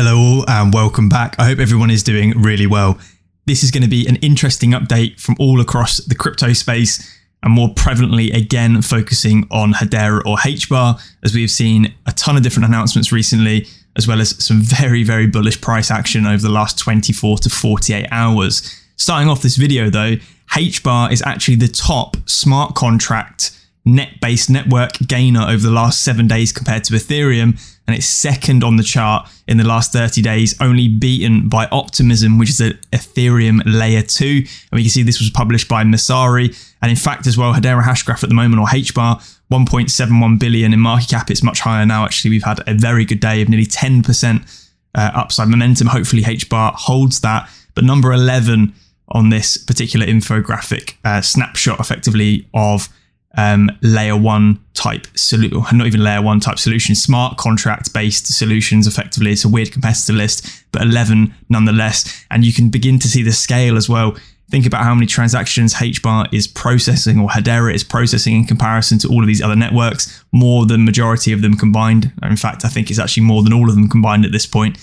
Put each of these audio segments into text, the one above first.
Hello all and welcome back. I hope everyone is doing really well. This is going to be an interesting update from all across the crypto space and more prevalently again focusing on Hedera or HBAR, as we've seen a ton of different announcements recently, as well as some very, very bullish price action over the last 24 to 48 hours. Starting off this video though, HBAR is actually the top smart contract net-based network gainer over the last 7 days compared to Ethereum, and it's second on the chart in the last 30 days, only beaten by Optimism, which is an Ethereum layer 2. And we can see this was published by Messari. And in fact as well, Hedera Hashgraph at the moment, or HBAR, 1.71 billion in market cap. It's much higher now. Actually, we've had a very good day of nearly 10% upside momentum. Hopefully HBAR holds that. But number 11 on this particular infographic snapshot effectively of layer 1 type solution, not even layer 1 type solutions, smart contract based solutions. Effectively, it's a weird competitor list, but 11 nonetheless. And you can begin to see the scale as well. Think about how many transactions HBAR is processing, or Hedera is processing, in comparison to all of these other networks. More than majority of them combined. In fact, I think it's actually more than all of them combined at this point.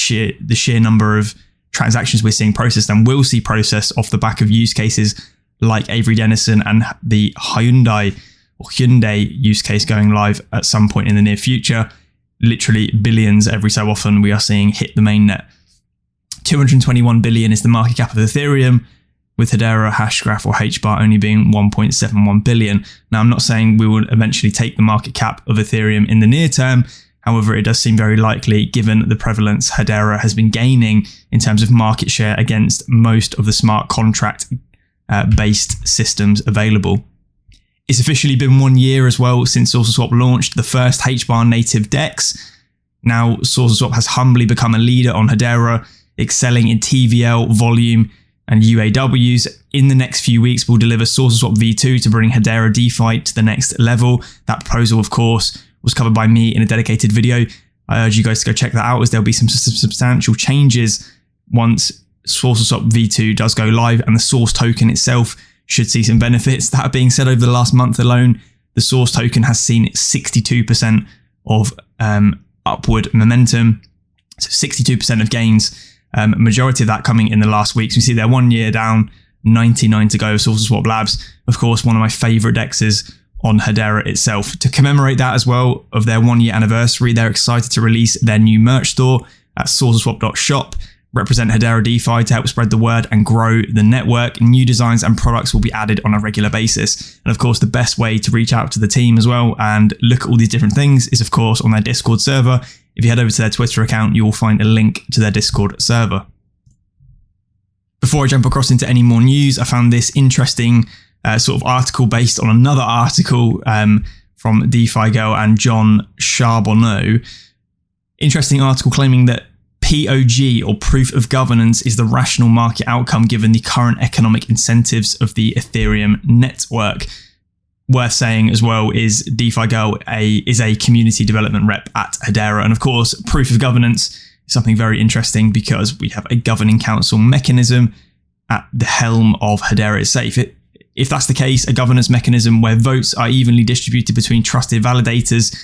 The sheer number of transactions we're seeing processed and will see processed off the back of use cases like Avery Dennison and the Hyundai use case going live at some point in the near future. Literally billions every so often we are seeing hit the mainnet. 221 billion is the market cap of Ethereum, with Hedera Hashgraph or HBAR only being 1.71 billion. Now, I'm not saying we will eventually take the market cap of Ethereum in the near term. However, it does seem very likely given the prevalence Hedera has been gaining in terms of market share against most of the smart contract based systems available. It's officially been 1 year as well since SaucerSwap launched the first HBAR native DEX. Now SaucerSwap has humbly become a leader on Hedera, excelling in TVL, volume and UAWs. In the next few weeks, we'll deliver SaucerSwap V2 to bring Hedera DeFi to the next level. That proposal, of course, was covered by me in a dedicated video. I urge you guys to go check that out, as there'll be some substantial changes once SaucerSwap V2 does go live, and the Source token itself should see some benefits. That being said, over the last month alone, the Source token has seen 62% of upward momentum, so 62% of gains, majority of that coming in the last week. So we see they're 1 year down, 99 to go. SaucerSwap Labs, of course, one of my favorite dexes on Hedera itself. To commemorate that as well, of their 1 year anniversary, they're excited to release their new merch store at saucerswap.shop. Represent Hedera DeFi to help spread the word and grow the network. New designs and products will be added on a regular basis. And of course, the best way to reach out to the team as well and look at all these different things is, of course, on their Discord server. If you head over to their Twitter account, you will find a link to their Discord server. Before I jump across into any more news, I found this interesting sort of article based on another article from DeFi Girl and John Charbonneau. Interesting article claiming that POG, or proof of governance, is the rational market outcome given the current economic incentives of the Ethereum network. Worth saying as well is DeFi Girl is a community development rep at Hedera. And of course, proof of governance is something very interesting because we have a governing council mechanism at the helm of Hedera itself. If that's the case, a governance mechanism where votes are evenly distributed between trusted validators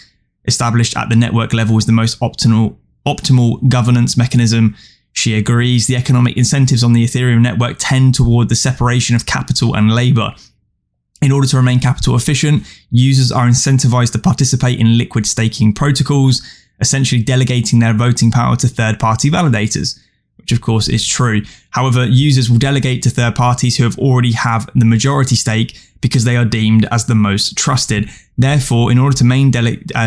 established at the network level is the most optimal governance mechanism. She agrees. The economic incentives on the Ethereum network tend toward the separation of capital and labor. In order to remain capital efficient, users are incentivized to participate in liquid staking protocols, essentially delegating their voting power to third-party validators, which of course is true. However, users will delegate to third parties who have already have the majority stake because they are deemed as the most trusted. Therefore, in order to maintain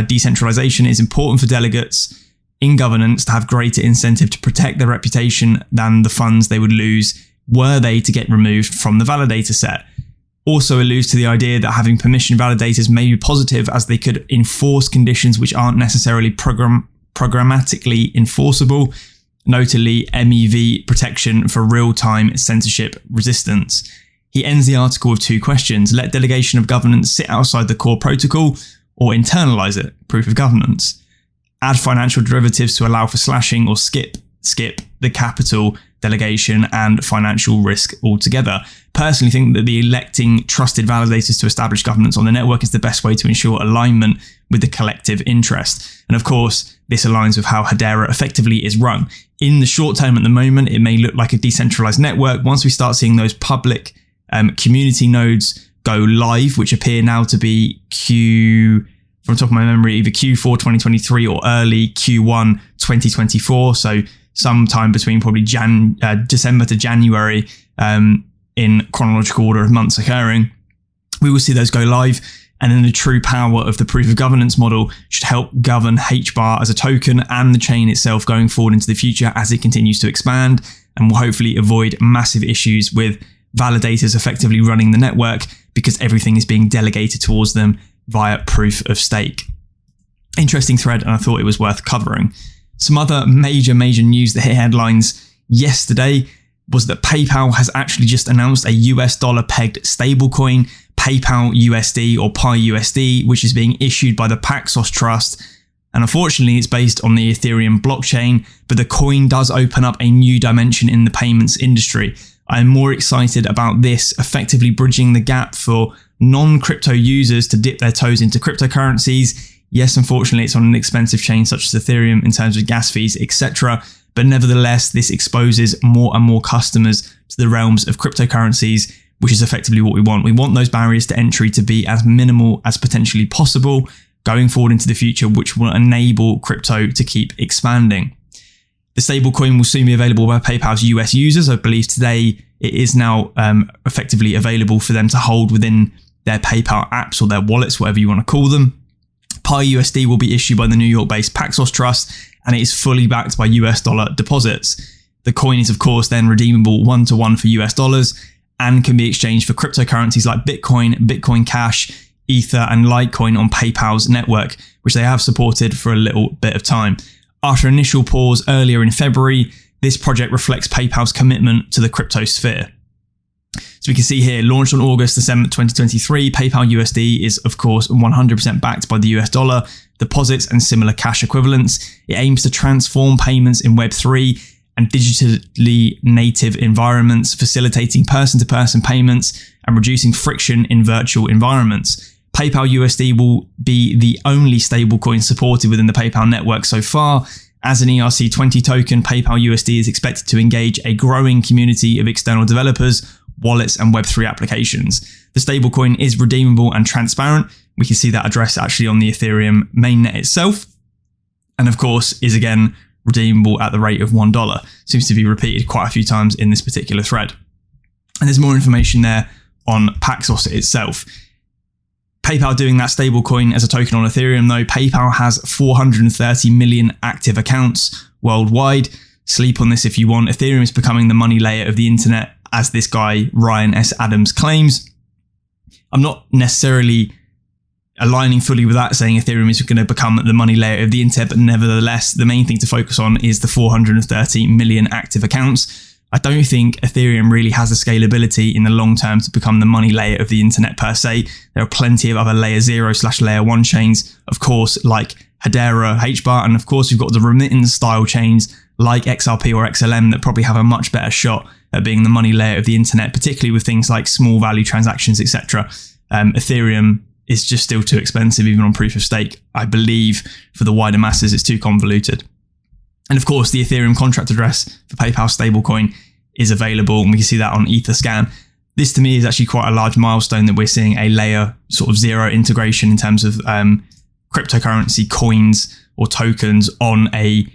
decentralization, it is important for delegates in governance to have greater incentive to protect their reputation than the funds they would lose were they to get removed from the validator set. Also alludes to the idea that having permission validators may be positive, as they could enforce conditions which aren't necessarily programmatically enforceable, notably MEV protection for real-time censorship resistance. He ends the article with two questions: let delegation of governance sit outside the core protocol, or internalize it, proof of governance. Add financial derivatives to allow for slashing, or skip the capital delegation and financial risk altogether. Personally think that the electing trusted validators to establish governance on the network is the best way to ensure alignment with the collective interest. And of course, this aligns with how Hedera effectively is run. In the short term at the moment, it may look like a decentralized network. Once we start seeing those public community nodes go live, which appear now to be from the top of my memory, either Q4 2023 or early Q1 2024. So sometime between probably December to January in chronological order of months occurring, we will see those go live. And then the true power of the proof of governance model should help govern HBAR as a token and the chain itself going forward into the future as it continues to expand, and will hopefully avoid massive issues with validators effectively running the network because everything is being delegated towards them via proof of stake. Interesting thread, and I thought it was worth covering. Some other major news that hit headlines yesterday was that PayPal has actually just announced a US dollar pegged stablecoin, PayPYUSD or PYUSD, which is being issued by the Paxos Trust. And unfortunately, it's based on the Ethereum blockchain, but the coin does open up a new dimension in the payments industry. I'm more excited about this effectively bridging the gap for non-crypto users to dip their toes into cryptocurrencies. Yes, unfortunately, it's on an expensive chain such as Ethereum in terms of gas fees, etc. But nevertheless, this exposes more and more customers to the realms of cryptocurrencies, which is effectively what we want. We want those barriers to entry to be as minimal as potentially possible going forward into the future, which will enable crypto to keep expanding. The stablecoin will soon be available by PayPal's US users. I believe today it is now effectively available for them to hold within their PayPal apps or their wallets, whatever you want to call them. PYUSD will be issued by the New York-based Paxos Trust, and it is fully backed by US dollar deposits. The coin is, of course, then redeemable 1-to-1 for US dollars and can be exchanged for cryptocurrencies like Bitcoin, Bitcoin Cash, Ether, and Litecoin on PayPal's network, which they have supported for a little bit of time. After initial pause earlier in February, this project reflects PayPal's commitment to the crypto sphere. So we can see here, launched on August 2023, PayPYUSD is, of course, 100% backed by the US dollar, deposits, and similar cash equivalents. It aims to transform payments in Web3 and digitally native environments, facilitating person-to-person payments and reducing friction in virtual environments. PayPYUSD will be the only stablecoin supported within the PayPal network so far. As an ERC20 token, PayPYUSD is expected to engage a growing community of external developers, wallets, and Web3 applications. The stablecoin is redeemable and transparent. We can see that address actually on the Ethereum mainnet itself. And of course, is again redeemable at the rate of $1. Seems to be repeated quite a few times in this particular thread. And there's more information there on Paxos itself. PayPal doing that stablecoin as a token on Ethereum though. PayPal has 430 million active accounts worldwide. Sleep on this if you want. Ethereum is becoming the money layer of the internet, as this guy, Ryan S. Adams, claims. I'm not necessarily aligning fully with that, saying Ethereum is going to become the money layer of the internet, but nevertheless, the main thing to focus on is the 430 million active accounts. I don't think Ethereum really has the scalability in the long term to become the money layer of the internet per se. There are plenty of other layer 0/layer 1 chains, of course, like Hedera, HBAR, and of course we've got the remittance style chains like XRP or XLM that probably have a much better shot at being the money layer of the internet, particularly with things like small value transactions, etc. Ethereum is just still too expensive, even on proof of stake. I believe for the wider masses, it's too convoluted. And of course, the Ethereum contract address for PayPal stablecoin is available, and we can see that on Etherscan. This to me is actually quite a large milestone that we're seeing a layer sort of 0 integration in terms of cryptocurrency coins or tokens on a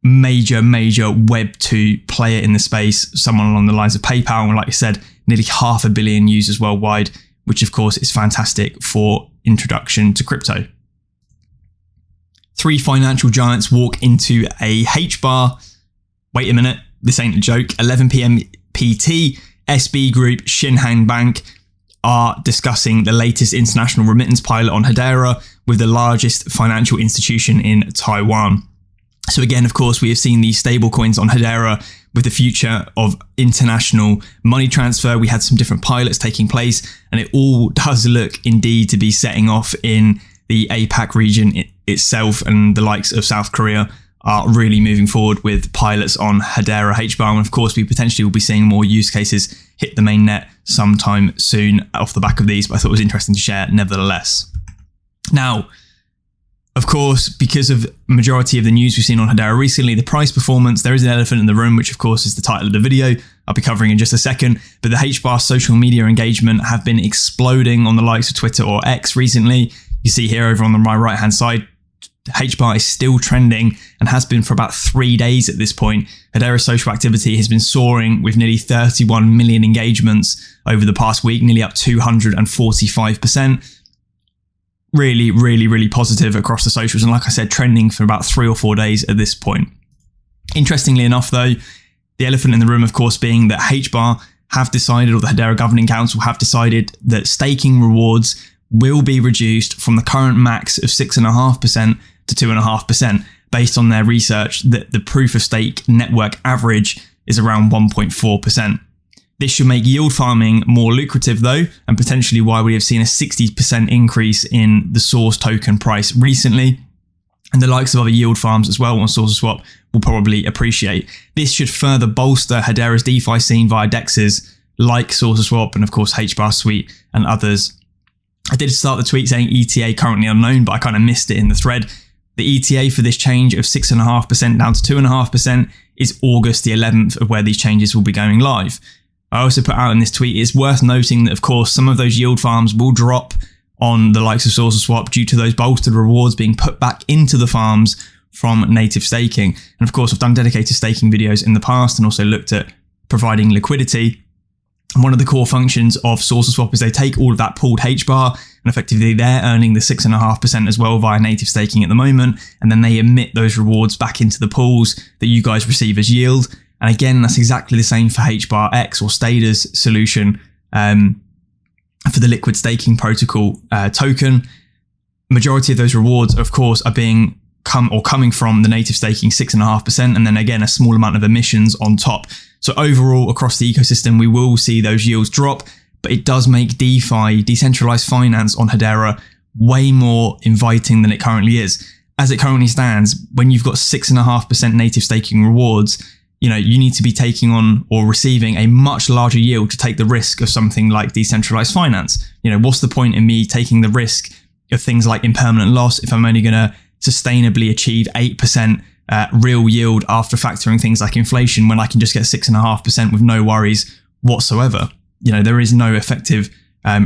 major Web2 player in the space, someone along the lines of PayPal. And like I said, nearly 500 million users worldwide, which of course is fantastic for introduction to crypto. 3 financial giants walk into a HBAR. Wait a minute, this ain't a joke. 11 p.m. PT, SB Group, Shinhan Bank are discussing the latest international remittance pilot on Hedera with the largest financial institution in Taiwan. So again, of course, we have seen these stablecoins on Hedera with the future of international money transfer. We had some different pilots taking place, and it all does look indeed to be setting off in the APAC region itself, and the likes of South Korea are really moving forward with pilots on Hedera HBAR. And of course, we potentially will be seeing more use cases hit the mainnet sometime soon off the back of these, but I thought it was interesting to share nevertheless. Now, of course, because of majority of the news we've seen on Hedera recently, the price performance, there is an elephant in the room, which of course is the title of the video I'll be covering in just a second. But the HBAR social media engagement have been exploding on the likes of Twitter or X recently. You see here over on my right-hand side, HBAR is still trending and has been for about 3 days at this point. Hedera's social activity has been soaring with nearly 31 million engagements over the past week, nearly up 245%. Really, really, really positive across the socials. And like I said, trending for about 3 or 4 days at this point. Interestingly enough, though, the elephant in the room, of course, being that HBAR have decided, or the Hedera Governing Council have decided, that staking rewards will be reduced from the current max of 6.5% to 2.5%, based on their research that the proof of stake network average is around 1.4%. This should make yield farming more lucrative though, and potentially why we have seen a 60% increase in the Source token price recently. And the likes of other yield farms as well on SaucerSwap will probably appreciate. This should further bolster Hedera's DeFi scene via dexes like SaucerSwap and of course HBAR Suite and others. I did start the tweet saying ETA currently unknown, but I kind of missed it in the thread. The ETA for this change of 6.5% down to 2.5% is August the 11th of where these changes will be going live. I also put out in this tweet, it's worth noting that of course some of those yield farms will drop on the likes of SaucerSwap due to those bolstered rewards being put back into the farms from native staking. And of course I've done dedicated staking videos in the past and also looked at providing liquidity. And one of the core functions of SaucerSwap is they take all of that pooled HBAR and effectively they're earning the 6.5% as well via native staking at the moment. And then they emit those rewards back into the pools that you guys receive as yield. And again, that's exactly the same for HBAR-X or Statedr's solution for the liquid staking protocol token. Majority of those rewards, of course, are coming from the native staking 6.5%, and then again a small amount of emissions on top. So overall, across the ecosystem, we will see those yields drop, but it does make DeFi, decentralized finance on Hedera, way more inviting than it currently is. As it currently stands, when you've got 6.5% native staking rewards, you need to be taking on or receiving a much larger yield to take the risk of something like decentralized finance. What's the point in me taking the risk of things like impermanent loss if I'm only going to sustainably achieve 8% real yield after factoring things like inflation when I can just get 6.5% with no worries whatsoever? There is no effective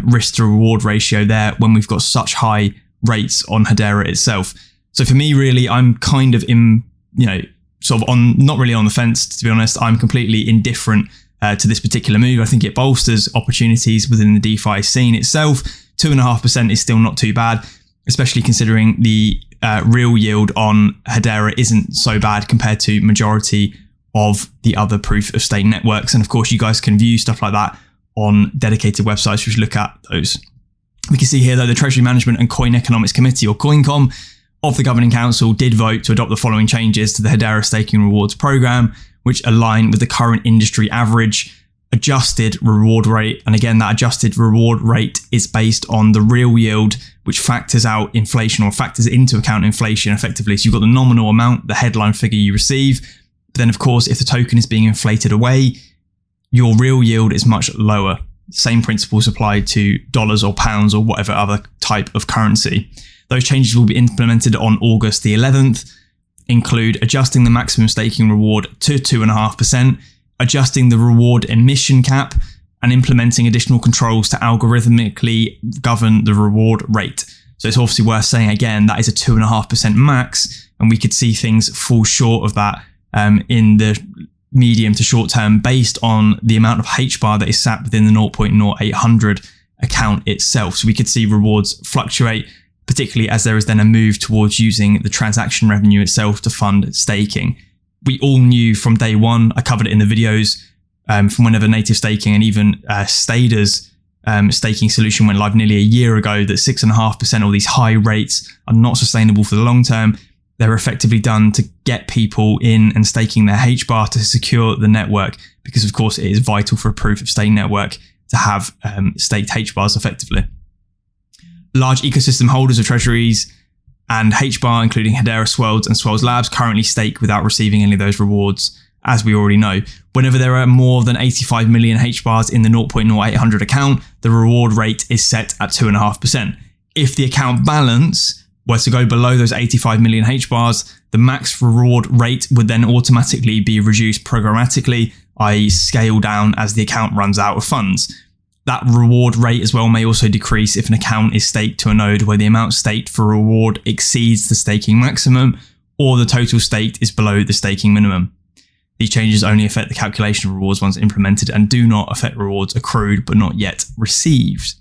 risk to reward ratio there when we've got such high rates on Hedera itself. So for me, really, I'm kind of sort of not really on the fence, to be honest. I'm completely indifferent to this particular move. I think it bolsters opportunities within the DeFi scene itself. 2.5% is still not too bad, especially considering the real yield on Hedera isn't so bad compared to majority of the other proof of stake networks. And of course, you guys can view stuff like that on dedicated websites which look at those. We can see here though the Treasury Management and Coin Economics Committee, or CoinCom, of the Governing Council did vote to adopt the following changes to the Hedera Staking Rewards Program, which align with the current industry average adjusted reward rate. And again, that adjusted reward rate is based on the real yield, which factors out inflation or factors into account inflation effectively. So you've got the nominal amount, the headline figure you receive. But then of course, if the token is being inflated away, your real yield is much lower. Same principles apply to dollars or pounds or whatever other type of currency. Those changes will be implemented on August the 11th, include adjusting the maximum staking reward to 2.5%, adjusting the reward emission cap, and implementing additional controls to algorithmically govern the reward rate. So it's obviously worth saying again, that is a 2.5% max, and we could see things fall short of that in the medium to short term based on the amount of HBAR that is sat within the 0.0800 account itself. So we could see rewards fluctuate, particularly as there is then a move towards using the transaction revenue itself to fund staking. We all knew from day one, I covered it in the videos, from whenever native staking and even Statedr's staking solution went live nearly a year ago, that 6.5% of these high rates are not sustainable for the long term. They're effectively done to get people in and staking their HBAR to secure the network, because of course it is vital for a proof of stake network to have staked HBARs effectively. Large ecosystem holders of treasuries And HBAR, including Hedera, 𝗟𝗜𝗙𝗡𝗥, and 𝗟𝗚𝗡 Labs, currently stake without receiving any of those rewards, as we already know. Whenever there are more than 85 million HBARs in the 0.0800 account, the reward rate is set at 2.5%. If the account balance were to go below those 85 million HBARs, the max reward rate would then automatically be reduced programmatically, i.e. scale down as the account runs out of funds. That reward rate as well may also decrease if an account is staked to a node where the amount staked for reward exceeds the staking maximum, or the total staked is below the staking minimum. These changes only affect the calculation of rewards once implemented and do not affect rewards accrued but not yet received.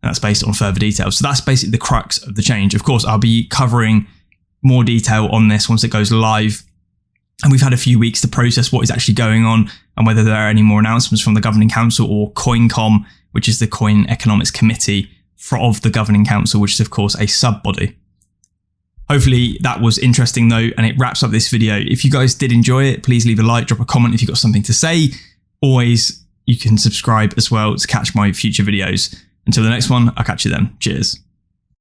And that's based on further details. So that's basically the crux of the change. Of course, I'll be covering more detail on this once it goes live. And we've had a few weeks to process what is actually going on and whether there are any more announcements from the Governing Council or CoinCom, which is the Coin Economics Committee of the Governing Council, which is of course a sub-body. Hopefully that was interesting though, and it wraps up this video. If you guys did enjoy it, please leave a like, drop a comment if you've got something to say. Always, you can subscribe as well to catch my future videos. Until the next one, I'll catch you then. Cheers.